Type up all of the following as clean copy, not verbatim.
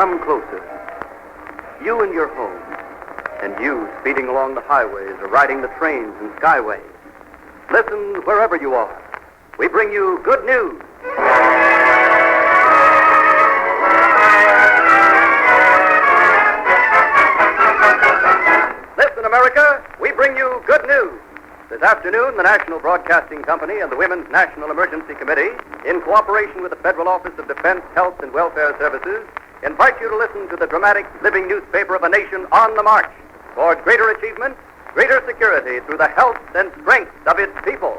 come closer. You and your home, and you speeding along the highways or riding the trains and skyways. Listen wherever you are. We bring you good news. Listen, America, we bring you good news. This afternoon, the National Broadcasting Company and the Women's National Emergency Committee, in cooperation with the Federal Office of Defense, Health, and Welfare Services, invite you to listen to the dramatic living newspaper of a nation on the march toward greater achievement, greater security through the health and strength of its people.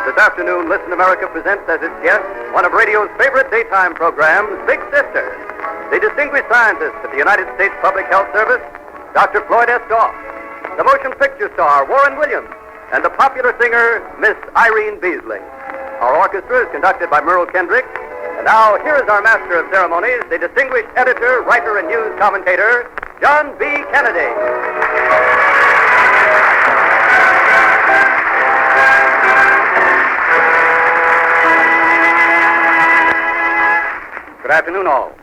This afternoon, Listen America presents as its guest one of radio's favorite daytime programs, Big Sister, the distinguished scientist of the United States Public Health Service, Dr. Floyd S. Goff, the motion picture star, Warren Williams, and the popular singer, Miss Irene Beasley. Our orchestra is conducted by Merle Kendrick. And now, here is our master of ceremonies, the distinguished editor, writer, and news commentator, John B. Kennedy. Good afternoon, all.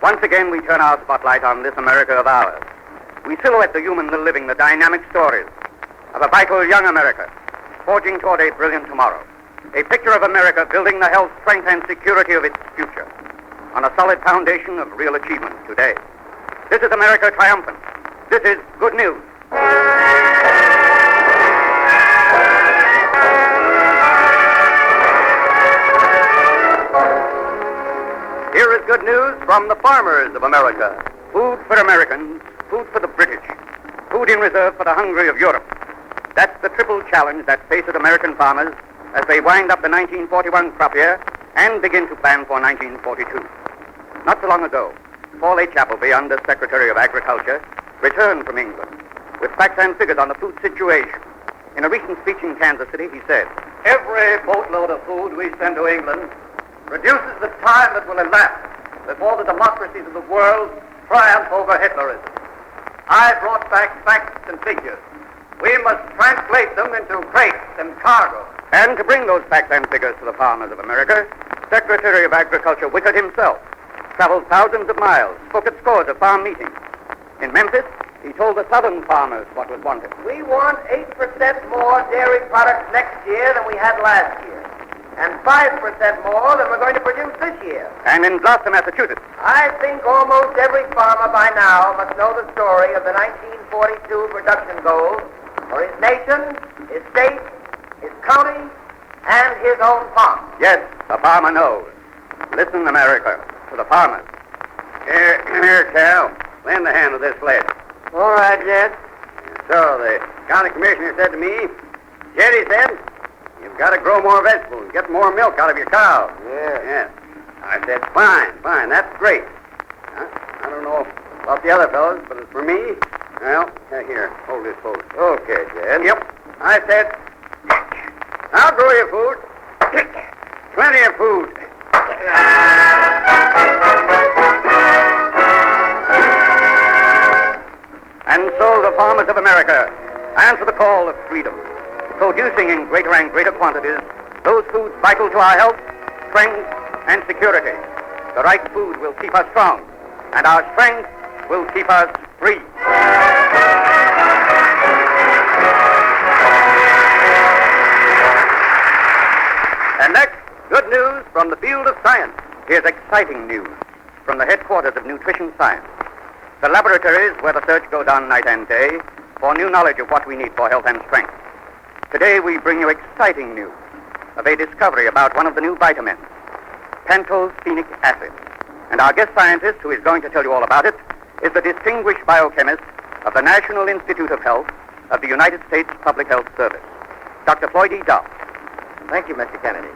Once again, we turn our spotlight on this America of ours. We silhouette the human, the living, the dynamic stories of a vital young America, forging toward a brilliant tomorrow. A picture of America building the health, strength, and security of its future on a solid foundation of real achievement today. This is America triumphant. This is good news. Here is good news from the farmers of America. Food for Americans, food for the British, food in reserve for the hungry of Europe. That's the triple challenge that faces American farmers as they wind up the 1941 crop year and begin to plan for 1942. Not so long ago, Paul H. Appleby, Under Secretary of Agriculture, returned from England with facts and figures on the food situation. In a recent speech in Kansas City, he said, "Every boatload of food we send to England reduces the time that will elapse before the democracies of the world triumph over Hitlerism. I brought back facts and figures. We must translate them into freight and cargo." And to bring those facts and figures to the farmers of America, Secretary of Agriculture Wickard himself traveled thousands of miles, spoke at scores of farm meetings. In Memphis, he told the southern farmers what was wanted. We want 8% more dairy products next year than we had last year, and 5% more than we're going to produce this year. And in Gloucester, Massachusetts, I think almost every farmer by now must know the story of the 1942 production goals for his nation, his state, his county, and his own farm. yes, the farmer knows. Listen, America, to the farmers. Here, Cal, lend a hand with this sled. All right, Jed. So, the county commissioner said to me, "Jed," he said, "you've got to grow more vegetables, get more milk out of your cows." Yeah. I said, fine, that's great. I don't know about the other fellows, but as for me, well, here, hold this post. Okay, Jed. Yep. I said, I'll grow you food. Plenty of food. And so the farmers of America answer the call of freedom, producing in greater and greater quantities those foods vital to our health, strength, and security. The right food will keep us strong, and our strength will keep us free. And next, good news from the field of science. Here's exciting news from the headquarters of nutrition science. The laboratories where the search goes on night and day for new knowledge of what we need for health and strength. Today we bring you exciting news of a discovery about one of the new vitamins, pantothenic acid. And our guest scientist, who is going to tell you all about it, is the distinguished biochemist of the National Institute of Health of the United States Public Health Service, Dr. Floyd E. Goff. Thank you, Mr. Kennedy.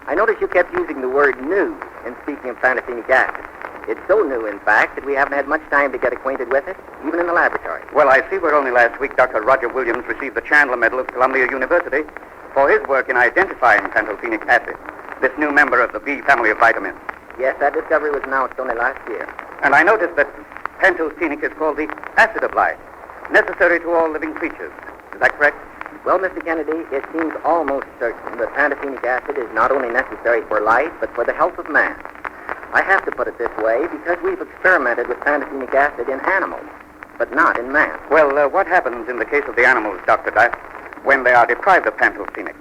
I noticed you kept using the word new in speaking of pantothenic acid. It's so new, in fact, that we haven't had much time to get acquainted with it, even in the laboratory. Well, I see where only last week Dr. Roger Williams received the Chandler Medal of Columbia University for his work in identifying pantothenic acid, this new member of the B family of vitamins. Yes, that discovery was announced only last year. And I noticed that pantothenic is called the acid of life, necessary to all living creatures. Is that correct? Well, Mr. Kennedy, it seems almost certain that pantothenic acid is not only necessary for life, but for the health of man. I have to put it this way because we've experimented with pantothenic acid in animals, but not in man. Well, what happens in the case of the animals, Dr. Dice, when they are deprived of pantothenic?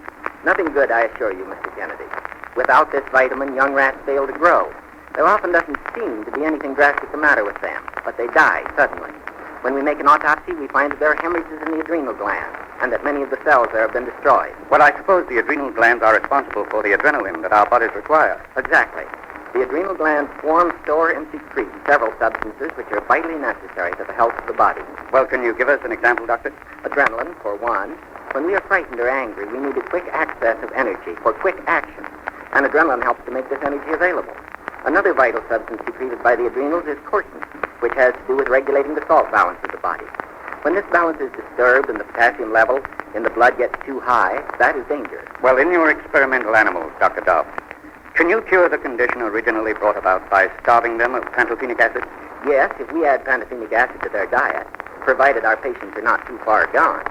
Nothing good, I assure you, Mr. Kennedy. Without this vitamin, young rats fail to grow. There often doesn't seem to be anything drastic the matter with them, but they die suddenly. When we make an autopsy, we find that there are hemorrhages in the adrenal gland, and that many of the cells there have been destroyed. Well, I suppose the adrenal glands are responsible for the adrenaline that our bodies require. Exactly. The adrenal glands form, store, and secrete several substances which are vitally necessary to the health of the body. Well, can you give us an example, Doctor? Adrenaline, for one. When we are frightened or angry, we need a quick access of energy for quick action, and adrenaline helps to make this energy available. Another vital substance secreted by the adrenals is cortisol, which has to do with regulating the salt balance of the body. When this balance is disturbed and the potassium level in the blood gets too high, that is dangerous. Well, in your experimental animals, Dr. Dobbs, can you cure the condition originally brought about by starving them of pantothenic acid? Yes, if we add pantothenic acid to their diet, provided our patients are not too far gone,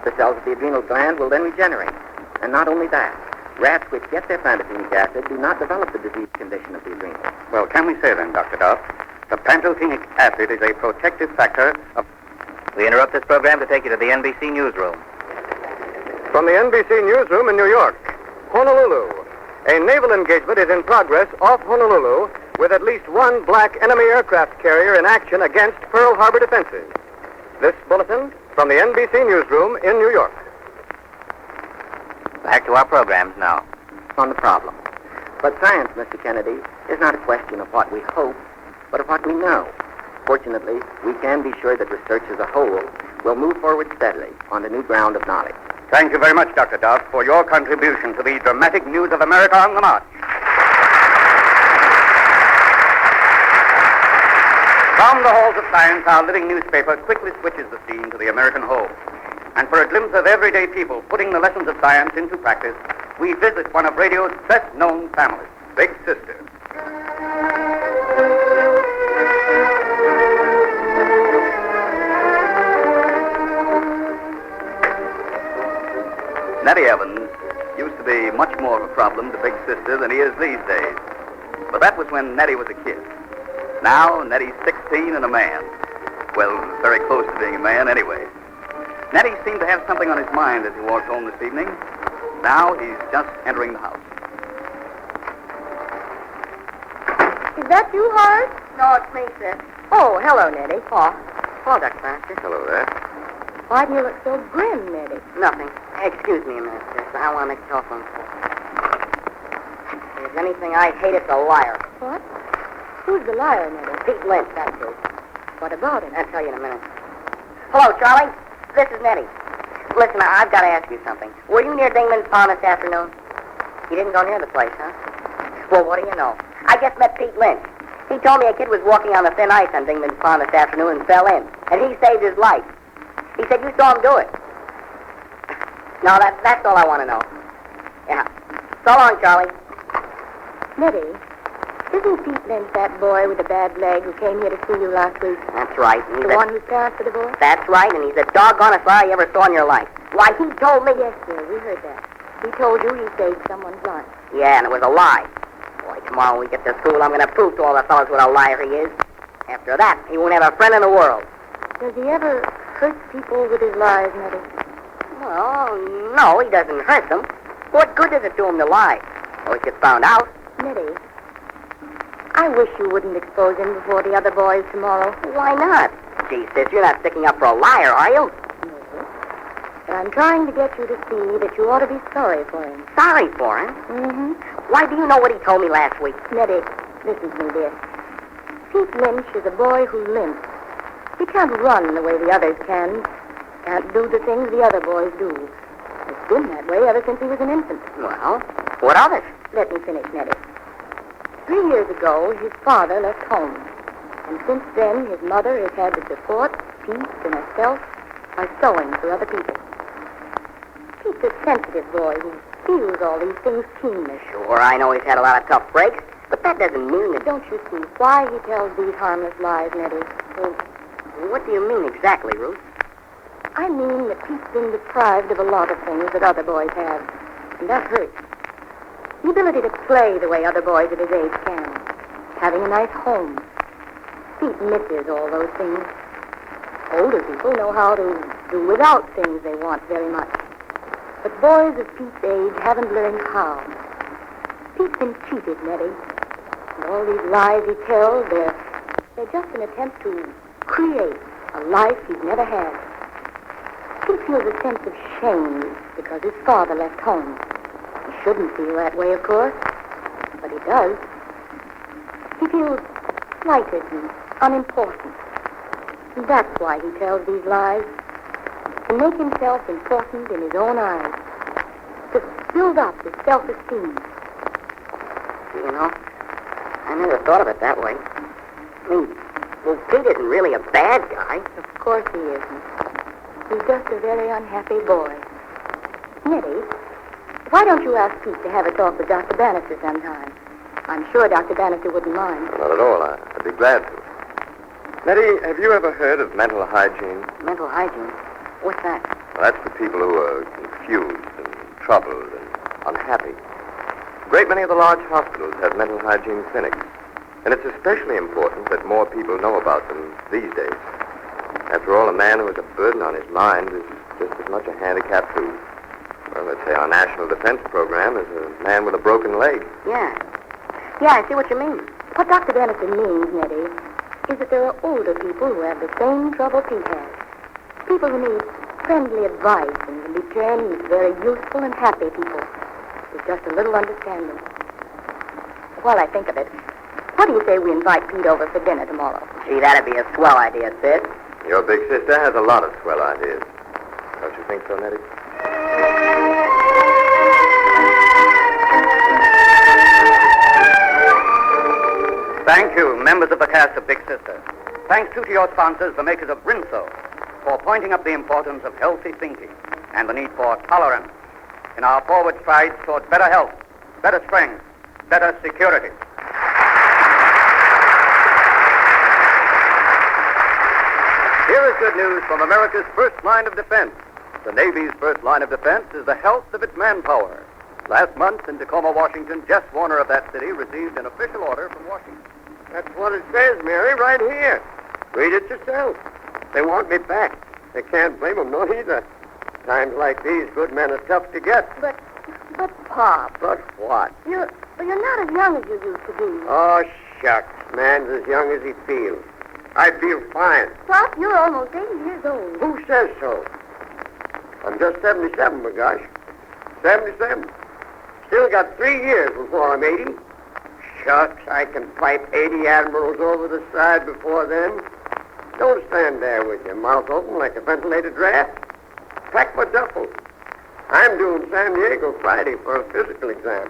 the cells of the adrenal gland will then regenerate. And not only that, rats which get their pantothenic acid do not develop the disease condition of the adrenals. Well, can we say then, Dr. Dobbs, the pantothenic acid is a protective factor of... We interrupt this program to take you to the NBC newsroom. From the NBC newsroom in New York, Honolulu. A naval engagement is in progress off Honolulu with at least one black enemy aircraft carrier in action against Pearl Harbor defenses. This bulletin from the NBC newsroom in New York. Back to our programs now. On the problem. But science, Mr. Kennedy, is not a question of what we hope, but of what we know. Fortunately, we can be sure that research as a whole will move forward steadily on the new ground of knowledge. Thank you very much, Dr. Dobbs, for your contribution to the dramatic news of America on the march. From the halls of science, our living newspaper quickly switches the scene to the American home. And for a glimpse of everyday people putting the lessons of science into practice, we visit one of radio's best-known families, Big Sister. Nettie Evans used to be much more of a problem to Big Sister than he is these days. But that was when Nettie was a kid. Now, Nettie's 16 and a man. Well, very close to being a man anyway. Nettie seemed to have something on his mind as he walked home this evening. Now he's just entering the house. Is that you, Horace? No, it's me, sis. Oh, hello, Nettie. Hello, Dr. Baxter. Hello there. Why do you look so grim, Nettie? Nothing. Excuse me a minute, sis. I want to make a telephone call. If there's anything I hate, it's a liar. What? Who's the liar, Nettie? Pete Lynch, that's who. What about him? I'll tell you in a minute. Hello, Charlie. This is Nettie. Listen, I've got to ask you something. Were you near Dingman's Pond this afternoon? You didn't go near the place, huh? Well, what do you know? I just met Pete Lynch. He told me a kid was walking on the thin ice on Dingman's Pond this afternoon and fell in. And he saved his life. He said you saw him do it. No, that's all I want to know. Yeah. So long, Charlie. Nettie, isn't Pete Lynch that boy with the bad leg who came here to see you last week? That's right. The one whose parents were divorced? That's right, and he's the doggonest liar you ever saw in your life. Why, he told me... Yes, sir, we heard that. He told you he saved someone's life. Yeah, and it was a lie. Boy, tomorrow when we get to school, I'm going to prove to all the fellows what a liar he is. After that, he won't have a friend in the world. Does he ever hurt people with his lies, Nettie? Well, no, he doesn't hurt them. What good does it do him to lie? Well, he gets found out. Nettie, I wish you wouldn't expose him before the other boys tomorrow. Why not? Gee, sis, you're not sticking up for a liar, are you? No. But I'm trying to get you to see that you ought to be sorry for him. Sorry for him? Mm-hmm. Why, do you know what he told me last week? Nettie, listen to me, dear. Pete Lynch is a boy who limps. He can't run the way the others can. Can't do the things the other boys do. It's been that way ever since he was an infant. Well, what of it? Let me finish, Nettie. 3 years ago, his father left home. And since then, his mother has had to support Pete and herself by sewing for other people. Pete's a sensitive boy who feels all these things keenly. Sure, I know he's had a lot of tough breaks. But that doesn't mean that... Don't you see why he tells these harmless lies, Nettie? Well, what do you mean exactly, Ruth? I mean that Pete's been deprived of a lot of things that other boys have, and that hurts. The ability to play the way other boys of his age can. Having a nice home. Pete misses all those things. Older people know how to do without things they want very much. But boys of Pete's age haven't learned how. Pete's been cheated, Nettie. And all these lies he tells, they're just an attempt to create a life he's never had. Pete feels a sense of shame because his father left home. He shouldn't feel that way, of course, but he does. He feels slighted and unimportant. And that's why he tells these lies. To make himself important in his own eyes. To build up his self-esteem. You know, I never thought of it that way. I mean, well, Pete isn't really a bad guy. Of course he isn't. He's just a very unhappy boy. Nettie, why don't you ask Pete to have a talk with Dr. Bannister sometime? I'm sure Dr. Bannister wouldn't mind. Not at all. I'd be glad to. Nettie, have you ever heard of mental hygiene? Mental hygiene? What's that? Well, that's for people who are confused and troubled and unhappy. A great many of the large hospitals have mental hygiene clinics, and it's especially important that more people know about them these days. After all, a man who has a burden on his mind is just as much a handicap to, well, let's say our national defense program as a man with a broken leg. Yeah. Yeah, I see what you mean. What Dr. Bannister means, Nettie, is that there are older people who have the same trouble Pete has. People who need friendly advice and can be turned into very useful and happy people with just a little understanding. While I think of it, what do you say we invite Pete over for dinner tomorrow? Gee, that'd be a swell idea, Sid. Your big sister has a lot of swell ideas. Don't you think so, Nettie? Thank you, members of the cast of Big Sister. Thanks, too, to your sponsors, the makers of Brinso, for pointing up the importance of healthy thinking and the need for tolerance in our forward strides toward better health, better strength, better security. Here is good news from America's first line of defense. The Navy's first line of defense is the health of its manpower. Last month in Tacoma, Washington, Jess Warner of that city received an official order from Washington. That's what it says, Mary, right here. Read it yourself. They want me back. They can't blame them, none either. Times like these, good men are tough to get. But Pop, But what? you're not as young as you used to be. Oh, shucks. Man's as young as he feels. I feel fine. Pop, you're almost 80 years old. Who says so? I'm just 77, my gosh. 77. Still got 3 years before I'm 80. Shucks, I can pipe 80 admirals over the side before then. Don't stand there with your mouth open like a ventilated rat. Pack my duffel. I'm doing San Diego Friday for a physical exam.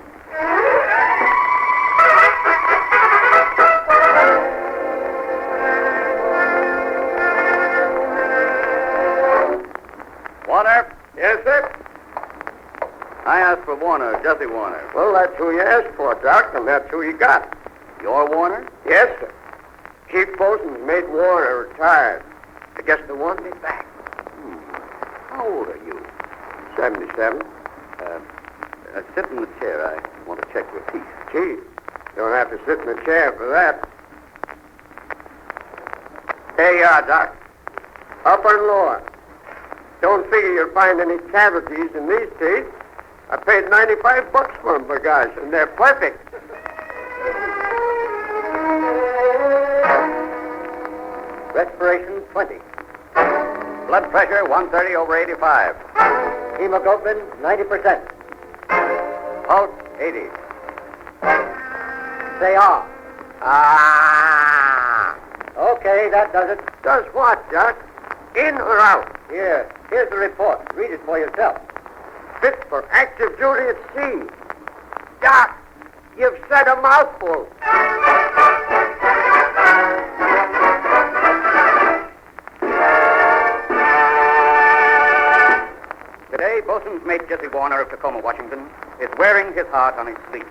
Warner? Yes, sir? I asked for Warner, Jesse Warner. Well, that's who you asked for, Doc, and that's who you got. You're Warner? Yes, sir. Chief Bosun's made Warner retired. I guess they want me back. How old are you? 77. Sit in the chair. I want to check your teeth. Chief, don't have to sit in the chair for that. There you are, Doc. Upper and lower. Don't figure you'll find any cavities in these teeth. I paid $95 for them, for gosh, and they're perfect. Respiration 20. Blood pressure 130/85. Hemoglobin, 90%. Pulse 80. Say ah. Ah. Okay, that does it. Does what, Doc? In or out? Here's the report. Read it for yourself. Fit for active duty at sea. Doc, you've said a mouthful. Today, Bosun's mate Jesse Warner of Tacoma, Washington, is wearing his heart on his sleeve.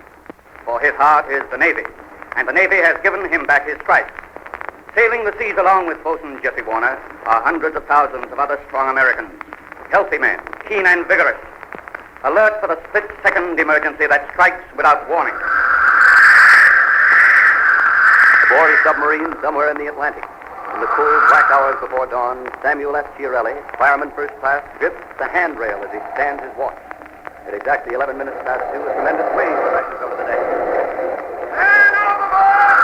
for his heart is the Navy, and the Navy has given him back his stripes. Sailing the seas along with Bosun Jesse Warner are hundreds of thousands of other strong Americans, healthy men, keen and vigorous, alert for the split-second emergency that strikes without warning. Aboard a submarine somewhere in the Atlantic. In the cool, black hours before dawn, Samuel F. Chiarelli, fireman first class, grips the handrail as he stands his watch. At exactly 11 minutes past 2, a tremendous wave rushes over the deck. Man overboard!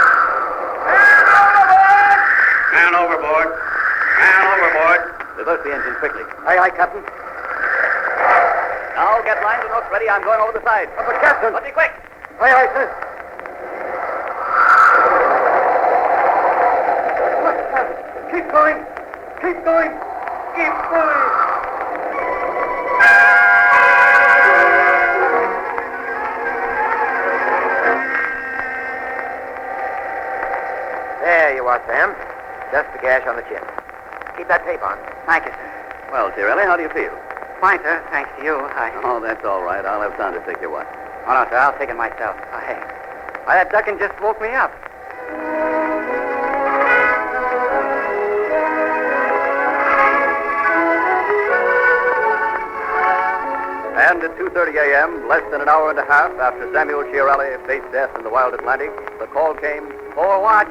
Man overboard! Man overboard! Man overboard! Reverse the engine quickly. Aye, aye, Captain. Now get lines and hooks ready. I'm going over the side. But, Captain. But be quick. Aye, aye, sir. Keep going. Keep going. Keep going. There you are, Sam. Just the gash on the chin. Keep that tape on. Thank you, sir. Well, Chiarelli, how do you feel? Fine, sir. Thanks to you. Oh, that's all right. I'll have time to take your watch. Oh, no, sir. I'll take it myself. Why, that ducking just woke me up. And at 2:30 a.m., less than an hour and a half after Samuel Chiarelli faced death in the wild Atlantic, the call came, "Forward watch,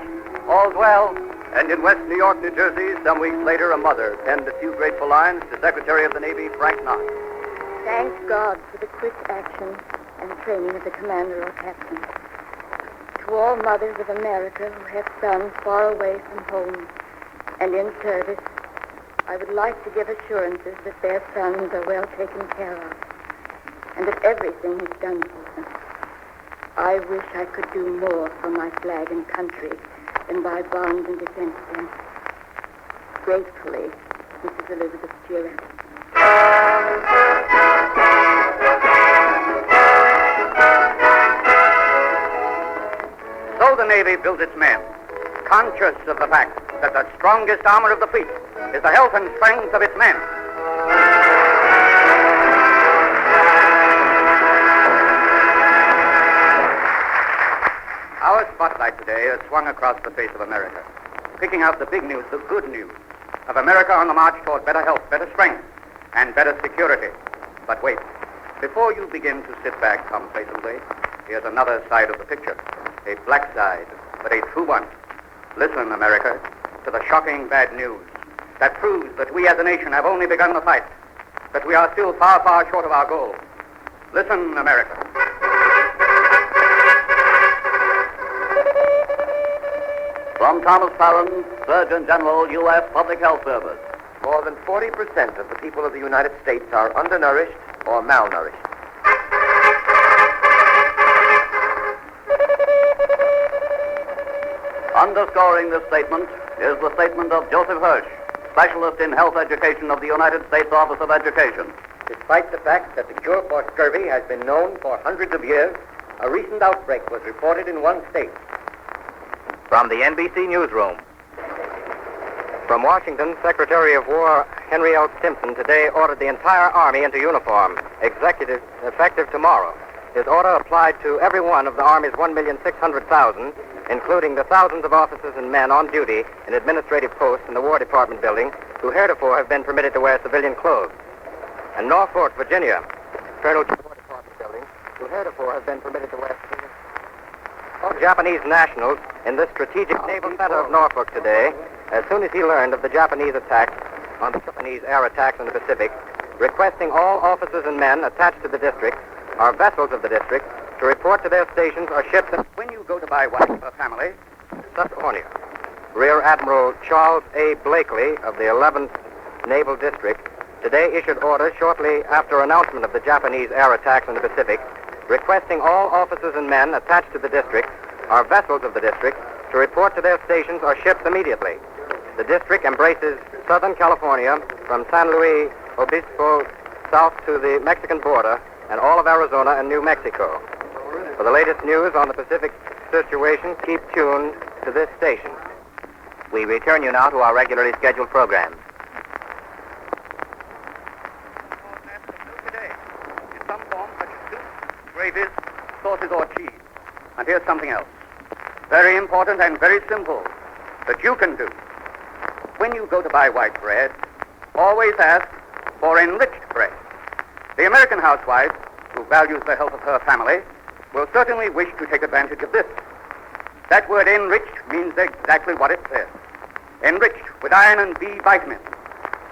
all's well." And in West New York, New Jersey, some weeks later, a mother penned a few grateful lines to Secretary of the Navy Frank Knox. Thank God for the quick action and training of the commander or captain. To all mothers of America who have sons far away from home and in service, I would like to give assurances that their sons are well taken care of and that everything is done for them. I wish I could do more for my flag and country than buy bonds and defense them. Gratefully, Mrs. Elizabeth Chiarelli. So the Navy builds its men, conscious of the fact that the strongest armor of the fleet is the health and strength of its men. Our spotlight today has swung across the face of America, picking out the big news, the good news, of America on the march toward better health, better strength, and better security. But wait, before you begin to sit back complacently, here's another side of the picture, a black side, but a true one. Listen, America, to the shocking bad news that proves that we as a nation have only begun the fight, that we are still far, far short of our goal. Listen, America. From Thomas Farron, Surgeon General, U.S. Public Health Service. More than 40% of the people of the United States are undernourished or malnourished. Underscoring this statement is the statement of Joseph Hirsch, Specialist in Health Education of the United States Office of Education. Despite the fact that the cure for scurvy has been known for hundreds of years, a recent outbreak was reported in one state. From the NBC Newsroom. From Washington, Secretary of War Henry L. Stimson today ordered the entire Army into uniform, effective tomorrow. His order applied to every one of the Army's 1,600,000, including the thousands of officers and men on duty in administrative posts in the War Department building who heretofore have been permitted to wear civilian clothes. And Norfolk, Virginia, Colonel to the War Department building who heretofore have been permitted to wear civilian clothes. Japanese nationals in the strategic naval center of Norfolk today, as soon as he learned of the Japanese attacks on the Japanese air attacks in the Pacific, requesting all officers and men attached to the district, or vessels of the district, to report to their stations or ships. When you go to buy one for a family, Susquehanna. Rear Admiral Charles A. Blakely of the 11th Naval District today issued orders shortly after announcement of the Japanese air attacks in the Pacific, requesting all officers and men attached to the district or vessels of the district to report to their stations or ships immediately. The district embraces Southern California from San Luis Obispo south to the Mexican border and all of Arizona and New Mexico. For the latest news on the Pacific situation, keep tuned to this station. We return you now to our regularly scheduled program. today, in some form such as soup, gravies, sauces, or cheese. And here's something else. Very important and very simple that you can do. When you go to buy white bread, always ask for enriched bread. The American housewife, who values the health of her family, will certainly wish to take advantage of this. That word enriched means exactly what it says. Enriched with iron and B vitamins,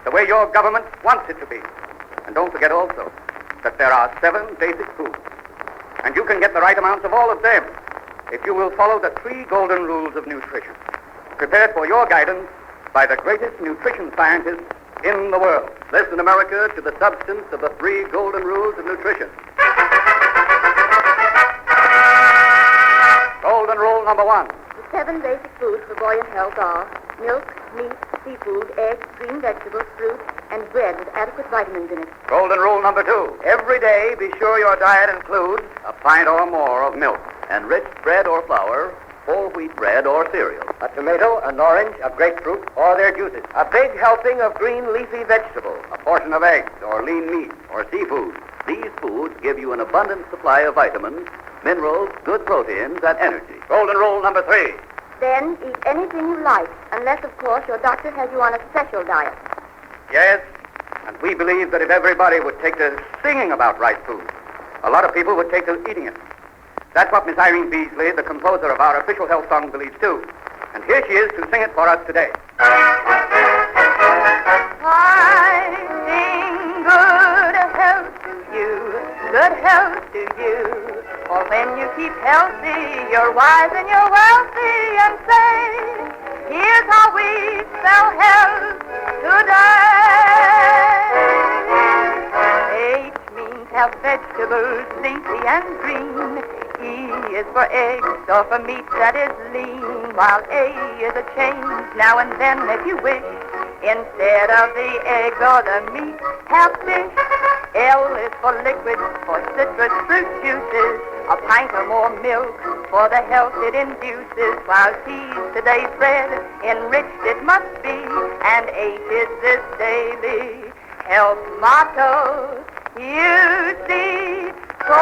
the way your government wants it to be. And don't forget also that there are 7 basic foods. And you can get the right amounts of all of them if you will follow the 3 golden rules of nutrition, prepared for your guidance by the greatest nutrition scientists in the world. Listen, America, to the substance of the 3 golden rules of nutrition. Golden rule number 1. The 7 basic foods for boy and health are milk, meat, seafood, eggs, green vegetables, fruit, and bread with adequate vitamins in it. Golden rule number 2. Every day, be sure your diet includes A pint or more of milk. Enriched bread or flour, whole wheat bread or cereal. a tomato, an orange, a grapefruit, or their juices. A big helping of green leafy vegetables. A portion of eggs or lean meat. Or seafood. These foods give you an abundant supply of vitamins, minerals, good proteins, and energy. Golden rule number 3. Then eat anything you like, unless, of course, your doctor has you on a special diet. Yes, and we believe that if everybody would take to singing about right food, a lot of people would take to eating it. That's what Miss Irene Beasley, the composer of our official health song, believes too. And here she is to sing it for us today. I sing good health to you, good health to you. For when you keep healthy, you're wise and you're wealthy. And say, here's how we spell health today. H means have vegetables, leafy and green. E is for eggs or for meat that is lean, while A is a change now and then if you wish. Instead of the eggs or the meat, have fish. L is for liquids, for citrus fruit juices, a pint or more milk for the health it induces, while T's today's bread, enriched it must be, and H is this daily health motto. You see, so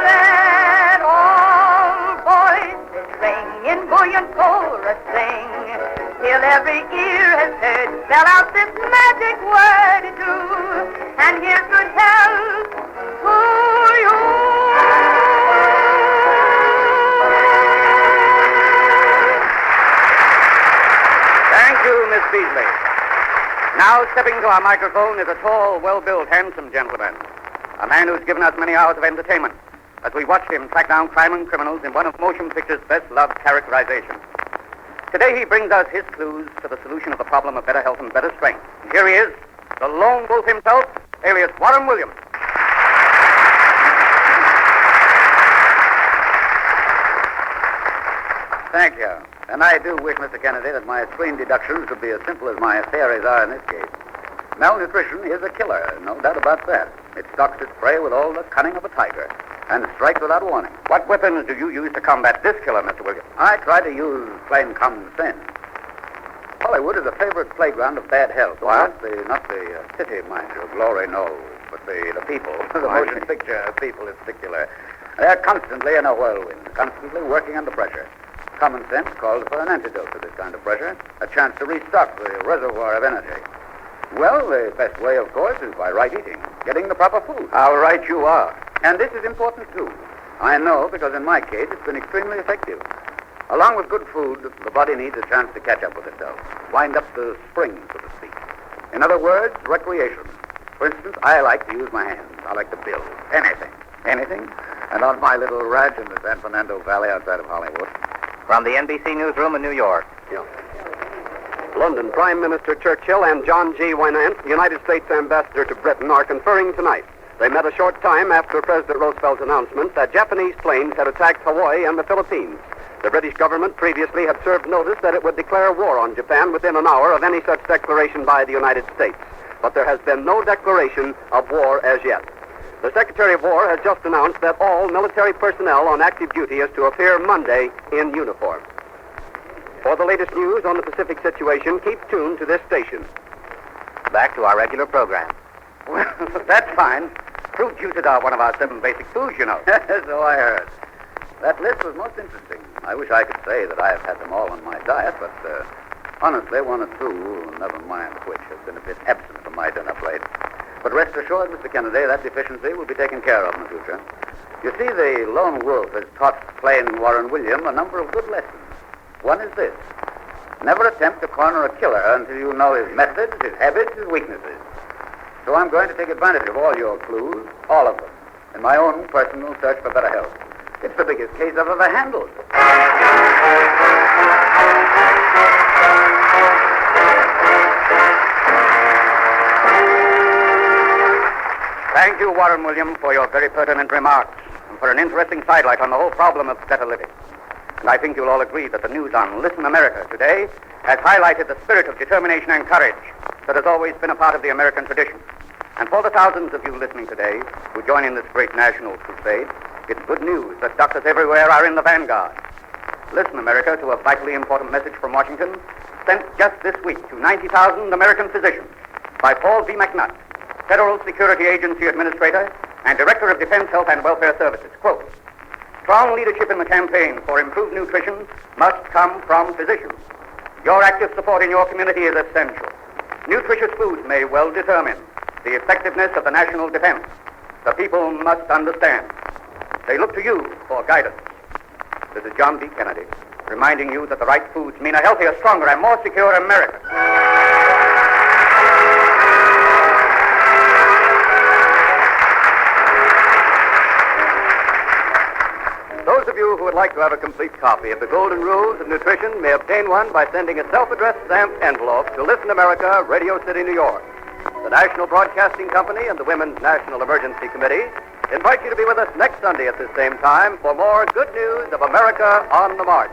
let all voices ring in buoyant chorus sing, till every ear has heard spell out this magic word too, and here's good health to you. Thank you, Miss Beasley. Now, stepping to our microphone is a tall, well-built, handsome gentleman. A man who's given us many hours of entertainment as we watched him track down crime and criminals in one of motion picture's best-loved characterizations. Today he brings us his clues to the solution of the problem of better health and better strength. And here he is, the lone wolf himself, alias Warren Williams. Thank you. And I do wish, Mr. Kennedy, that my screen deductions would be as simple as my theories are in this case. Malnutrition is a killer, no doubt about that. It stalks its prey with all the cunning of a tiger and strikes without warning. What weapons do you use to combat this killer, Mr. Williams? I try to use plain common sense. Hollywood is a favorite playground of bad health. What? Not the city, mind you, glory, no, but the people, the motion picture people in particular. They're constantly in a whirlwind, constantly working under pressure. Common sense calls for an antidote to this kind of pressure, a chance to restock the reservoir of energy. Well, the best way, of course, is by right eating, getting the proper food. How right you are. And this is important, too. I know, because in my case, it's been extremely effective. Along with good food, the body needs a chance to catch up with itself, wind up the spring, so to speak. In other words, recreation. For instance, I like to use my hands. I like to build anything. Anything. And on my little ranch in the San Fernando Valley outside of Hollywood. From the NBC newsroom in New York. London Prime Minister Churchill and John G. Winant, United States Ambassador to Britain, are conferring tonight. They met a short time after President Roosevelt's announcement that Japanese planes had attacked Hawaii and the Philippines. The British government previously had served notice that it would declare war on Japan within an hour of any such declaration by the United States. But there has been no declaration of war as yet. The Secretary of War has just announced that all military personnel on active duty is to appear Monday in uniform. For the latest news on the Pacific situation, keep tuned to this station. Back to our regular program. Well, that's fine. Fruit juices are one of our 7 basic foods, you know. So I heard. That list was most interesting. I wish I could say that I have had them all on my diet, but honestly, one or two, never mind which, has been a bit absent from my dinner plate. But rest assured, Mr. Kennedy, that deficiency will be taken care of in the future. You see, the lone wolf has taught plain Warren William a number of good lessons. One is this: never attempt to corner a killer until you know his methods, his habits, his weaknesses. So I'm going to take advantage of all your clues, all of them, in my own personal search for better health. It's the biggest case I've ever handled. Thank you, Warren William, for your very pertinent remarks and for an interesting sidelight on the whole problem of better living. And I think you'll all agree that the news on Listen America today has highlighted the spirit of determination and courage that has always been a part of the American tradition. And for the thousands of you listening today who join in this great national crusade, it's good news that doctors everywhere are in the vanguard. Listen America to a vitally important message from Washington sent just this week to 90,000 American physicians by Paul V. McNutt, Federal Security Agency Administrator and Director of Defense Health and Welfare Services. Quote, strong leadership in the campaign for improved nutrition must come from physicians. Your active support in your community is essential. Nutritious foods may well determine the effectiveness of the national defense. The people must understand. They look to you for guidance. This is John B. Kennedy, reminding you that the right foods mean a healthier, stronger, and more secure America. Those of you who would like to have a complete copy of the Golden Rules of Nutrition may obtain one by sending a self-addressed stamped envelope to Listen America, Radio City, New York. The National Broadcasting Company and the Women's National Emergency Committee invite you to be with us next Sunday at this same time for more good news of America on the March.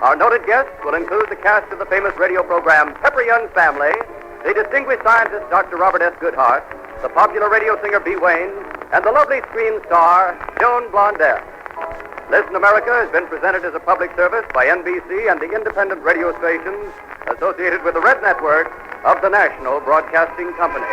Our noted guests will include the cast of the famous radio program Pepper Young's Family, the distinguished scientist Dr. Robert S. Goodhart, the popular radio singer B. Wayne, and the lovely screen star Joan Blondell. Listen America has been presented as a public service by NBC and the independent radio stations associated with the Red Network of the National Broadcasting Company.